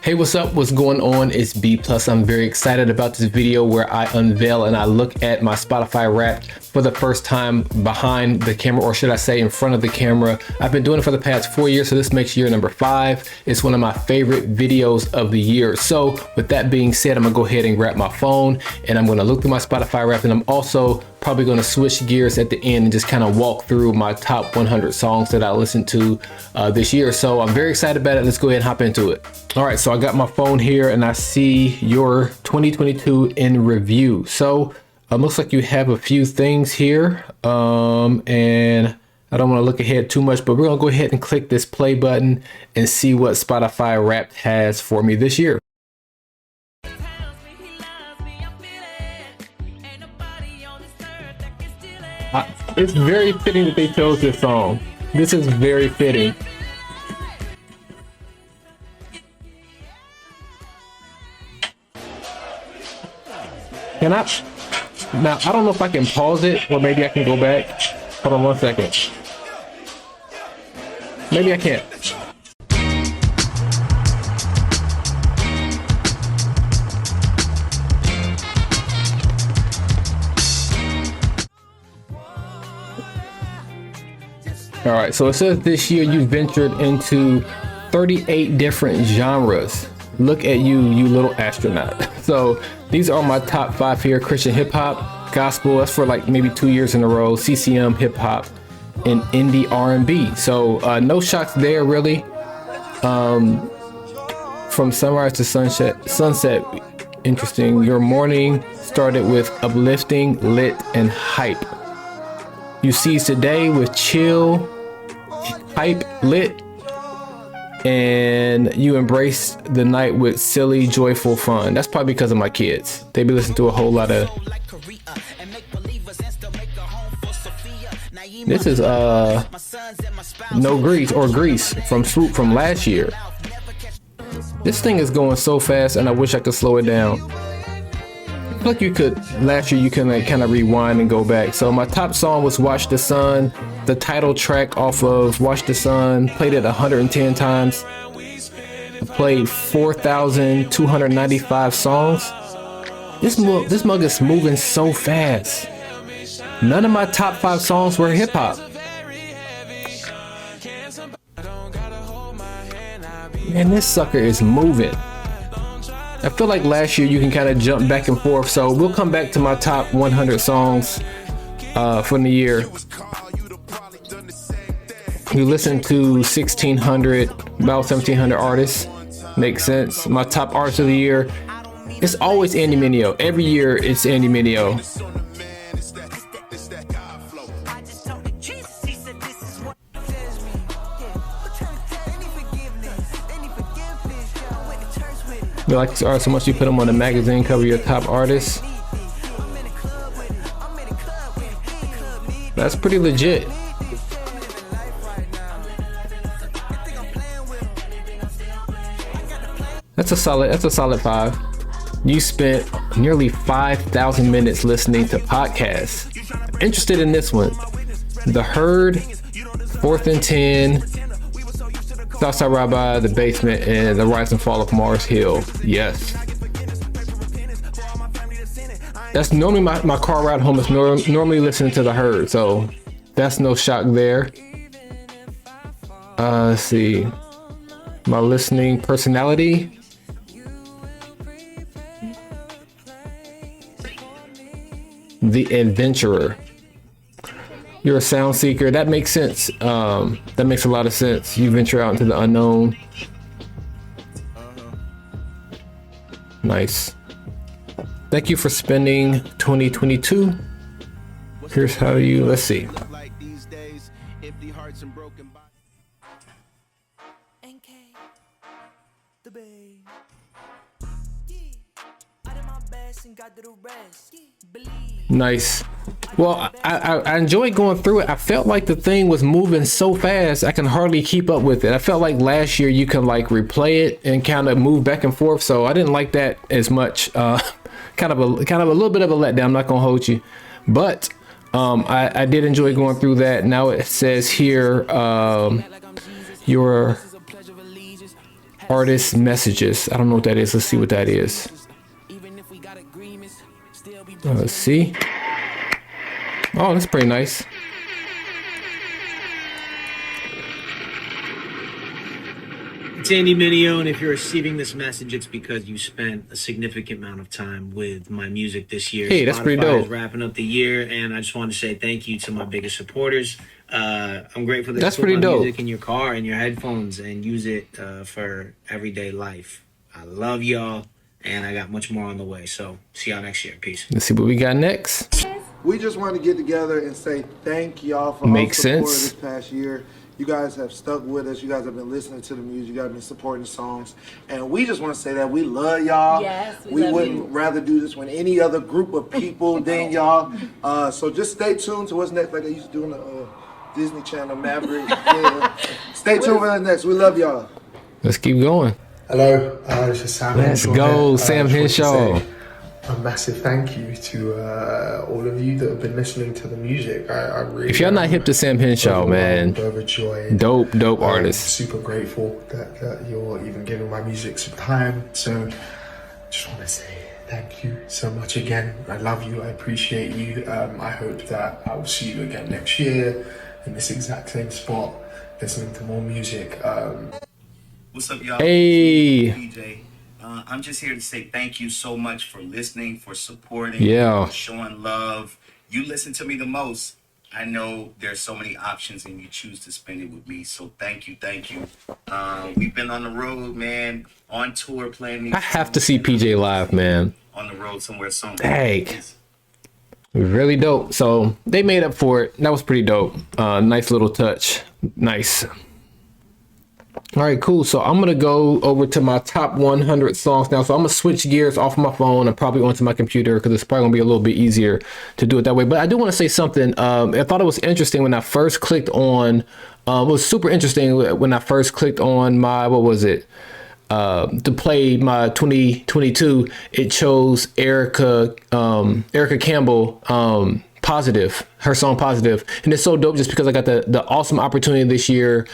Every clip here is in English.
Hey, what's up? What's going on? It's B Plus. I'm very excited about this video where I unveil and I look at my Spotify Wrapped for the first time behind the camera, or should I say in front of the camera. I've been doing it for the past 4 years, so this makes year number 5. It's one of my favorite videos of the year. So with that being said, I'm gonna go ahead and grab my phone and I'm gonna look through my Spotify Wrapped, and I'm also probably going to switch gears at the end and just kind of walk through my top 100 songs that I listened to this year. So I'm very excited about it. Let's go ahead and hop into it. All right, so I got my phone here and I see your 2022 in review. So looks like you have a few things here, and I don't want to look ahead too much, but we're gonna go ahead and click this play button and see what Spotify Wrapped has for me this year. It's very fitting that they chose this song. This is very fitting. Can I? Now, I don't know if I can pause it or maybe I can go back. Hold on 1 second. Maybe I can't. All right, so it says this year you ventured into 38 different genres. Look at you, you little astronaut. So these are my top 5 here: Christian hip hop, gospel, that's for like maybe 2 years in a row, CCM, hip hop, and indie R&B. So no shocks there really. From sunrise to sunset, interesting. Your morning started with uplifting, lit, and hype. You seize today with chill, hype, lit, and you embrace the night with silly, joyful fun. That's probably because of my kids. They be listening to a whole lot of. This is No Grease, or Grease from Swoop from last year. This thing is going so fast and I wish I could slow it down. Like you could, last year you can like kind of rewind and go back. So my top song was Watch the Sun, the title track off of Watch the Sun. Played it 110 times. Played 4,295 songs. This mug is moving so fast. None of my top 5 songs were hip hop. Man, this sucker is moving. I feel like last year you can kind of jump back and forth, so we'll come back to my top 100 songs from the year. You listen to 1,600, about 1,700 artists. Makes sense. My top artist of the year, it's always Andy Mineo. Every year it's Andy Mineo. You like this artist so much you put them on the magazine cover, your top artists. That's pretty legit. That's a solid 5. You spent nearly 5,000 minutes listening to podcasts. Interested in this one? The Herd, 4th and 10, Southside Rabbi, The Basement, and The Rise and Fall of Mars Hill. Yes. That's normally my car ride home is normally listening to The Herd, so that's no shock there. Let's see. My listening personality. The Adventurer. You're a sound seeker. That makes sense. That makes a lot of sense. You venture out into the unknown. Nice. Thank you for spending 2022. Here's how you, let's see. Nice. Well, I enjoyed going through it. I felt like the thing was moving so fast I can hardly keep up with it. I felt like last year you can like replay it and kind of move back and forth, so I didn't like that as much. Kind of a little bit of a letdown, I'm not gonna hold you, but I did enjoy going through that. Now it says here your artist messages. I don't know what that is. Let's see what that is. Let's see. Oh, that's pretty nice. It's Andy Mineo, and if you're receiving this message, it's because you spent a significant amount of time with my music this year. Hey, that's pretty Spotify dope. is wrapping up the year, and I just want to say thank you to my biggest supporters. I'm grateful that That's you put pretty my dope. music in your car and your headphones and use it for everyday life. I love y'all, and I got much more on the way. So see y'all next year. Peace. Let's see what we got next. We just want to get together and say thank y'all for Makes all the support sense. this past year. You guys have stuck with us. You guys have been listening to the music. You guys have been supporting the songs. And we just want to say that we love y'all. Yes, we love wouldn't you. rather do this with any other group of people than y'all. So just stay tuned to what's next, like I used to do on the Disney Channel, Maverick. Yeah. Stay tuned for the next. We love y'all. Let's keep going. Hello, this is Sam. Let's Henshaw go, here. Sam I just want to Henshaw. say a massive thank you to all of you that have been listening to the music. I really If y'all not hip to Sam Henshaw, man, overjoyed. dope I'm artist. super grateful that you're even giving my music some time. So just want to say thank you so much again. I love you. I appreciate you. I hope that I will see you again next year in this exact same spot, listening to more music. What's up, y'all? Hey. PJ. I'm just here to say thank you so much for listening, for supporting, Yeah. for showing love. You listen to me the most. I know there's so many options and you choose to spend it with me. So thank you, thank you. We've been on the road, man, on tour playing these I have to songs, see and PJ live, man. on the road somewhere soon. Dang. Really dope. So they made up for it. That was pretty dope. Nice little touch. Nice. All right, cool. So I'm going to go over to my top 100 songs now. So I'm going to switch gears off my phone and probably onto my computer because it's probably going to be a little bit easier to do it that way. But I do want to say something. I thought it was interesting when I first clicked on, it was super interesting when I first clicked on my, what was it? To play my 2022, it chose Erica Campbell, Positive, her song Positive. And it's so dope just because I got the awesome opportunity this year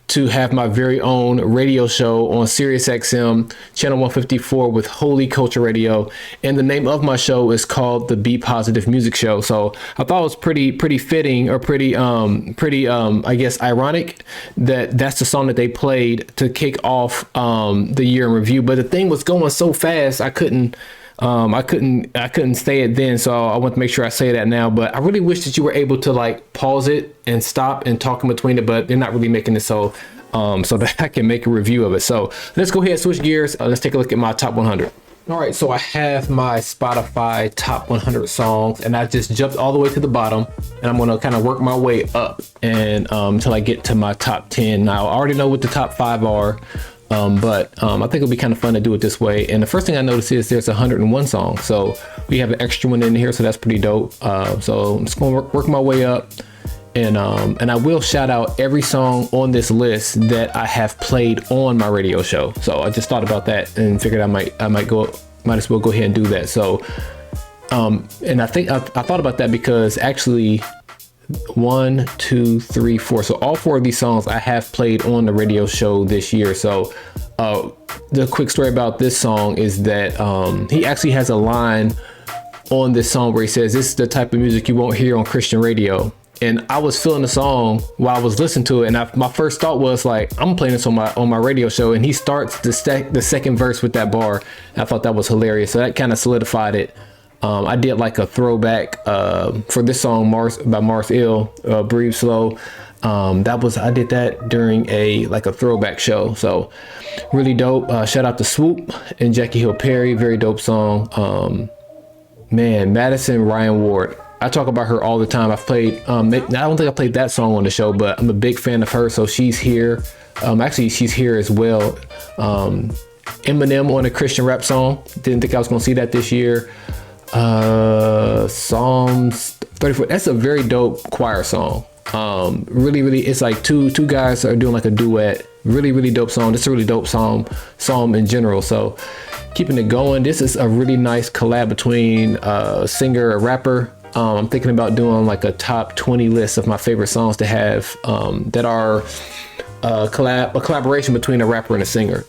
to have my very own radio show on Sirius XM channel 154 with Holy Culture Radio, and the name of my show is called the Be Positive Music Show. So I thought it was pretty fitting, or pretty I guess ironic that that's the song that they played to kick off the year in review. But the thing was going so fast, I couldn't say it then, so I want to make sure I say that now. But I really wish that you were able to like pause it and stop and talk in between it, but they're not really making it so that I can make a review of it. So let's go ahead and switch gears. Let's take a look at my top 100. All right, so I have my Spotify top 100 songs, and I just jumped all the way to the bottom, and I'm gonna kind of work my way up and until I get to my top 10. Now I already know what the top 5 are. But I think it'll be kind of fun to do it this way. And the first thing I noticed is there's 101 songs. So we have an extra one in here. So that's pretty dope. So I'm just going to work my way up. And I will shout out every song on this list that I have played on my radio show. So I just thought about that and figured I might as well go ahead and do that. So, and I think I thought about that because actually 1, 2, 3, 4. So all 4 of these songs I have played on the radio show this year. So the quick story about this song is that he actually has a line on this song where he says, "This is the type of music you won't hear on Christian radio." And I was feeling the song while I was listening to it, and my first thought was like, I'm playing this on my radio show. And he starts the second verse with that bar. I thought that was hilarious. So that kind of solidified it. I did like a throwback for this song by Mars Ill, Breathe Slow. I did that during a throwback show. So really dope. Shout out to Swoop and Jackie Hill Perry. Very dope song. Man, Madison Ryan Ward. I talk about her all the time. I've played, I don't think I played that song on the show, but I'm a big fan of her. So she's here. Actually, she's here as well. Eminem on a Christian rap song. Didn't think I was going to see that this year. Psalms 34. That's a very dope choir song. Really, it's like two guys are doing like a duet. Really dope song. It's a really dope psalm in general. So keeping it going. This is a really nice collab between a singer, a rapper. I'm thinking about doing like a top 20 list of my favorite songs to have that are a collaboration between a rapper and a singer.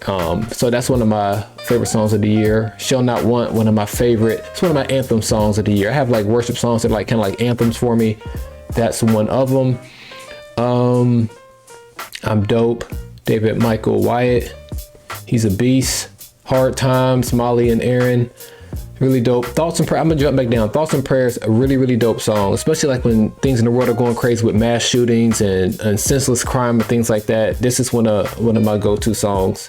So that's one of my favorite songs of the year. Shall Not Want, one of my favorite. It's one of my anthem songs of the year. I have like worship songs that are like kind of like anthems for me. That's one of them. I'm Dope, David Michael Wyatt. He's a beast. Hard Times, Molly and Aaron. Really dope. Thoughts and Prayers. I'm gonna jump back down. Thoughts and Prayers, a really, really dope song, especially like when things in the world are going crazy with mass shootings and senseless crime and things like that. This is one of my go-to songs.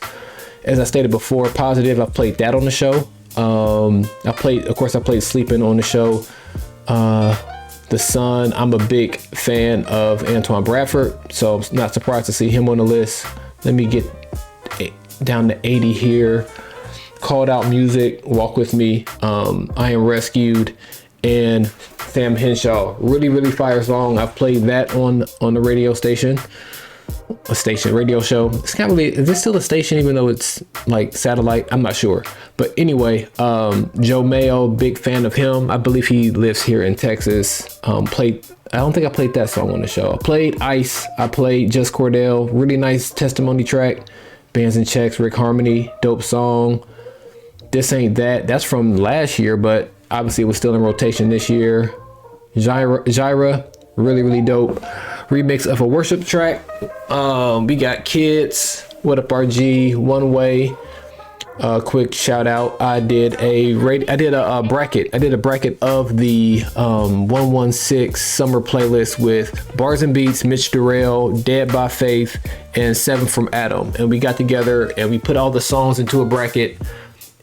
As I stated before, Positive, I played that on the show. I played Sleeping on the show. The Sun, I'm a big fan of Antoine Bradford, so I'm not surprised to see him on the list. Let me get down to 80 here. Called Out Music, Walk With Me, I Am Rescued, and Sam Henshaw. Really, really fire song. I've played that on the radio station. Radio show. It's not really, is this still a station even though it's like satellite? I'm not sure. But anyway, Joe Mayo, big fan of him. I believe he lives here in Texas. I don't think I played that song on the show. I played Ice. I played Just Cordell. Really nice testimony track. Bands and Checks, Rick Harmony, dope song. This Ain't That. That's from last year, but obviously it was still in rotation this year. Gyra, really, really dope. Remix of a worship track. We got Kids, What Up RG, One Way. Quick shout out. I did a bracket. I did a bracket of the 116 summer playlist with Bars and Beats, Mitch Durrell, Dead by Faith, and 7 from Adam. And we got together and we put all the songs into a bracket.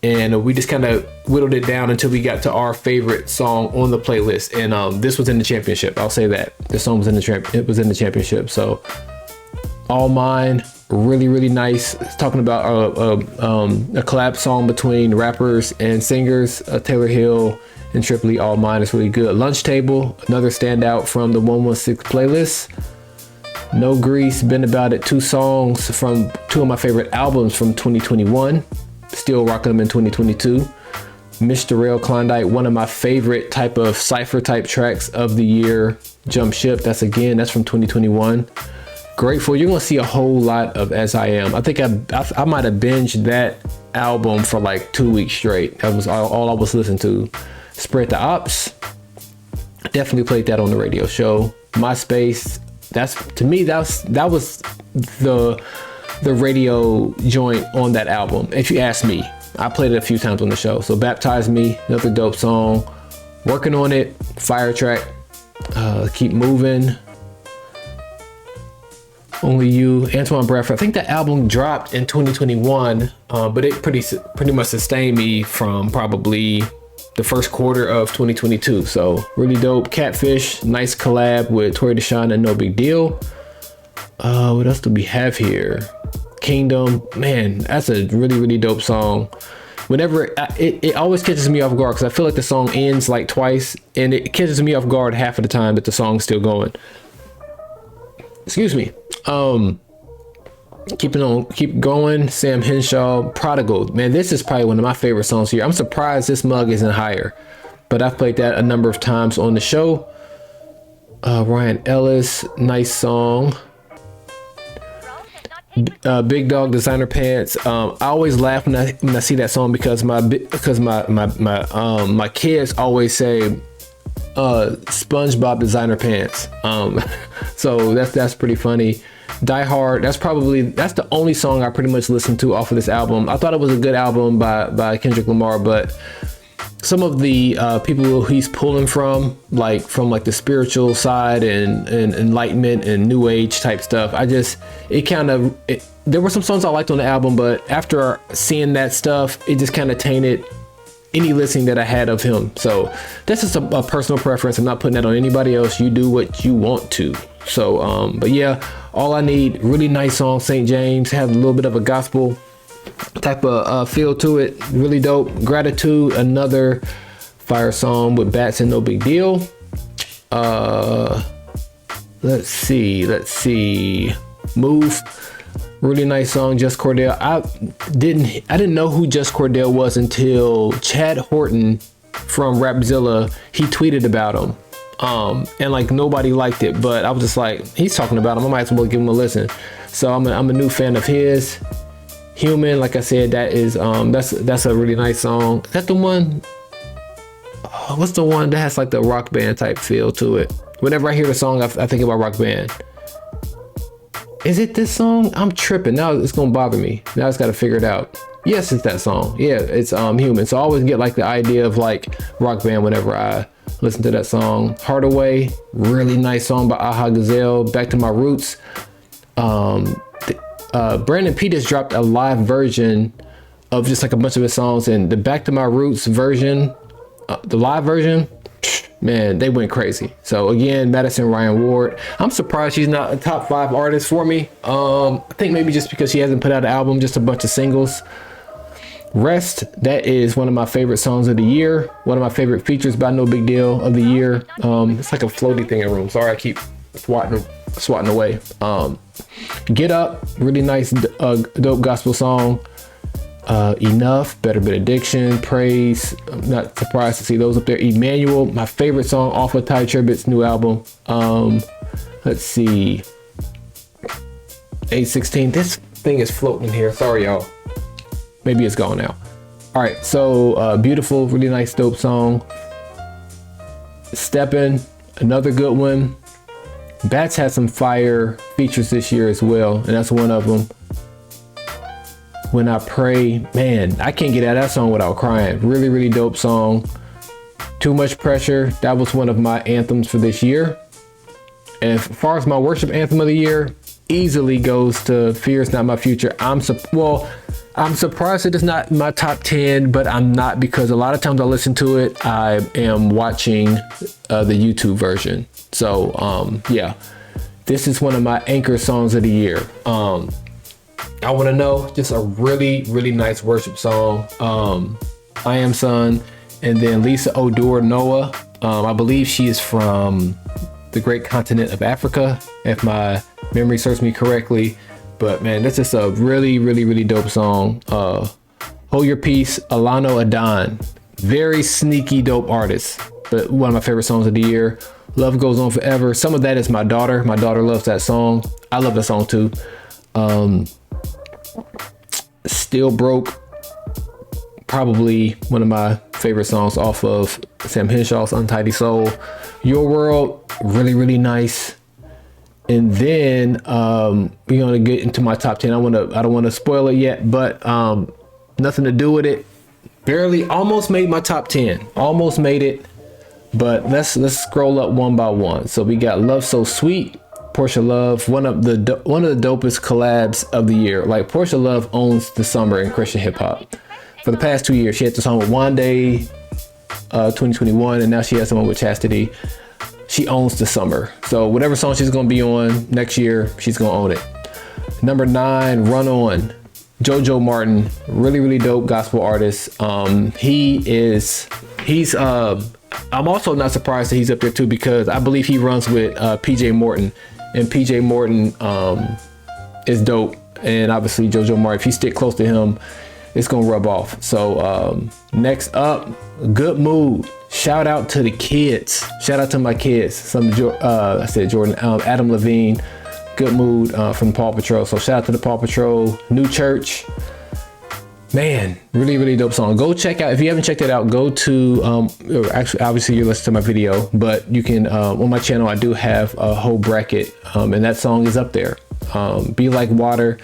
And we just kind of whittled it down until we got to our favorite song on the playlist. And this was in the championship. I'll say that. This song was in the championship. So All Mine, really, really nice. It's talking about a collab song between rappers and singers. Taylor Hill and Tripoli, All Mine is really good. Lunch Table, another standout from the 116 playlist. No Grease, Been About It, 2 songs from 2 of my favorite albums from 2021. Still rocking them in 2022. Mr. Rail Klondike, one of my favorite type of cypher type tracks of the year. Jump Ship, that's from 2021. Grateful, you're gonna see a whole lot of As I Am. I think I might have binged that album for like 2 weeks straight. That was all I was listening to. Spread the Ops, definitely played that on the radio show. MySpace, that was the radio joint on that album. If you ask me, I played it a few times on the show. So Baptize Me, another dope song. Working on It, fire track. Keep Moving. Only You, Antoine Bradford. I think that album dropped in 2021, but it pretty much sustained me from probably the first quarter of 2022. So really dope. Catfish, nice collab with Tori Deshawn and No Big Deal. What else do we have here? Kingdom, man, that's a really, really dope song. Whenever it always catches me off guard because I feel like the song ends like twice, and it catches me off guard half of the time that the song's still going. Excuse me. Keep going. Sam Henshaw, Prodigal. Man, this is probably one of my favorite songs here. I'm surprised this mug isn't higher, but I've played that a number of times on the show. Ryan Ellis, nice song. Big Dog, Designer Pants. I always laugh when I see that song because my kids always say SpongeBob Designer Pants. So that's pretty funny. Die Hard, that's the only song I pretty much listened to off of this album. I thought it was a good album by Kendrick Lamar, but some of the people who he's pulling from the spiritual side and enlightenment and new age type stuff, there were some songs I liked on the album, but after seeing that stuff, it just kind of tainted any listening that I had of him. So that's just a personal preference. I'm not putting that on anybody else. You do what you want to. So but yeah, All I Need, really nice song. St. James had a little bit of a gospel type of feel to it. Really dope. Gratitude, another fire song with Bats and No Big Deal. Let's see. Move, really nice song. Just Cordell. I didn't know who Just Cordell was until Chad Horton from Rapzilla, he tweeted about him, and like nobody liked it, but I was just like, he's talking about him, I might as well give him a listen. So I'm a new fan of his. Human, like I said, that is that's a really nice song. Is that the one? What's the one that has like the rock band type feel to it? Whenever I hear the song, I think about rock band. Is it this song? I'm tripping. Now it's gonna bother me. Now I just gotta figure it out. Yes, it's that song. Yeah, it's Human. So I always get like the idea of like rock band whenever I listen to that song. Hardaway, really nice song by Aha Gazelle. Back to My Roots. Brandon Peters dropped a live version of just like a bunch of his songs, and the Back to My Roots version, the live version, man, they went crazy. So again, Madison Ryan Ward, I'm surprised she's not a top 5 artist for me. I think maybe just because she hasn't put out an album, just a bunch of singles. Rest, that is one of my favorite songs of the year, one of my favorite features by No Big Deal of the year. It's like a floaty thing in the room. Sorry, I keep swatting away. Get Up, really nice dope gospel song. Enough, Better Benediction, Praise, I'm not surprised to see those up there. Emmanuel, my favorite song off of Ty Tribbett's new album. Let's see, 816, this thing is floating in here, sorry y'all, maybe it's gone now. All right, so Beautiful, really nice dope song. Steppin', another good one. Bats had some fire features this year as well, and that's one of them. When I Pray, man, I can't get out of that song without crying. Really, really dope song. Too Much Pressure, that was one of my anthems for this year. And as far as my worship anthem of the year, easily goes to Fear Is Not My Future. I'm surprised it is not in my top 10, but I'm not, because a lot of times I listen to it, I am watching the YouTube version. So yeah, this is one of my anchor songs of the year. I Want to Know, just a really, really nice worship song. I Am Son, and then Lisa Odor Noah. I believe she is from the great continent of Africa, if my memory serves me correctly. But man, that's just a really, really, really dope song. Hold Your Peace, Alano Adon, very sneaky dope artist, but one of my favorite songs of the year. Love Goes On Forever. Some of that is my daughter. My daughter loves that song. I love that song too. Still Broke, probably one of my favorite songs off of Sam Henshaw's Untidy Soul. Your World, really, really nice. And then we're gonna get into my top 10. I don't want to spoil it yet, but nothing to do with it. Barely, almost made my top 10. Almost made it. But let's scroll up one by one. So we got Love So Sweet, Portia Love, one of the dopest collabs of the year. Like, Portia Love owns the summer in Christian hip hop. For the past 2 years, she had the song with Wande, 2021, and now she has someone with Chastity. She owns the summer. So whatever song she's gonna be on next year, she's gonna own it. Number 9, Run On, Jojo Martin, really, really dope gospel artist. I'm also not surprised that he's up there too, because I believe he runs with PJ Morton, and PJ Morton is dope. And obviously Jojo Martin, if you stick close to him, it's gonna rub off. So next up, Good Mood. Shout out to the kids. Shout out to my kids. I said Jordan, Adam Levine. Good Mood from Paw Patrol. So shout out to the Paw Patrol. New Church. Man, really, really dope song. Go check out, if you haven't checked it out, go to, actually, obviously you're listening to my video, but you can, on my channel, I do have a whole bracket, and that song is up there. Be Like Water.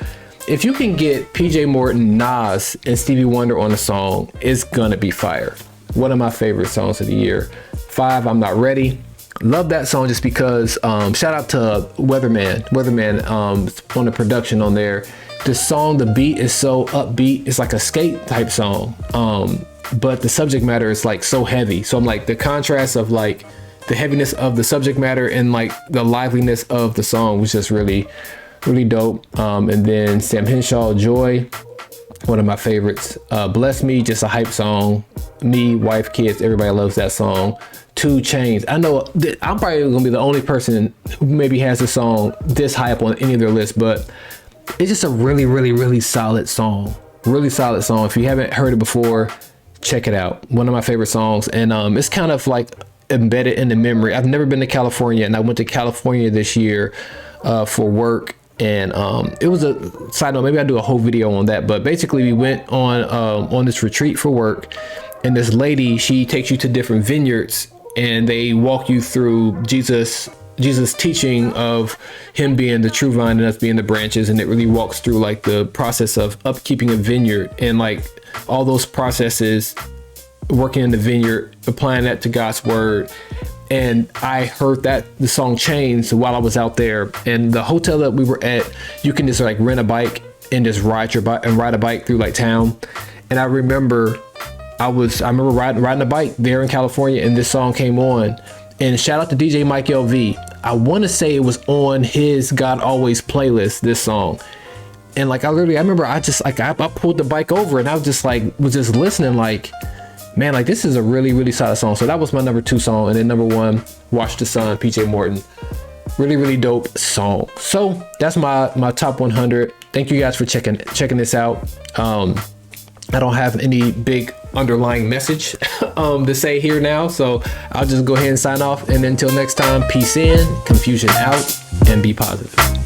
If you can get PJ Morton, Nas, and Stevie Wonder on a song, it's gonna be fire. One of my favorite songs of the year. 5, I'm Not Ready. Love that song just because, shout out to Weatherman on the production on there. The song, the beat is so upbeat. It's like a skate type song. But the subject matter is like so heavy. So I'm like, the contrast of like the heaviness of the subject matter and like the liveliness of the song was just really, really dope. And then Sam Henshaw, Joy, one of my favorites. Bless Me, just a hype song. Me, wife, kids, everybody loves that song. 2 Chainz. I know I'm probably gonna be the only person who maybe has a song this high up on any of their list, but it's just a really, really, really solid song. Really solid song. If you haven't heard it before, check it out. One of my favorite songs. And it's kind of like embedded in the memory. I've never been to California, and I went to California this year for work. And it was a side note, maybe I'll do a whole video on that. But basically we went on this retreat for work, and this lady, she takes you to different vineyards, and they walk you through Jesus teaching of him being the true vine and us being the branches. And it really walks through like the process of upkeeping a vineyard and like all those processes, working in the vineyard, applying that to God's word. And I heard that the song changed while I was out there. And the hotel that we were at, you can just like rent a bike and just ride a bike through like town. And I remember riding a bike there in California, and this song came on. And shout out to DJ Mike LV. I want to say it was on his God Always playlist, this song. And like I remember I pulled the bike over, and I was just listening like, man, like this is a really, really solid song. So that was my number 2 song. And then number 1, Watch the Sun, PJ Morton. Really, really dope song. So that's my top 100. Thank you guys for checking this out. I don't have any big underlying message to say here now. So I'll just go ahead and sign off. And until next time, peace in, confusion out, and be positive.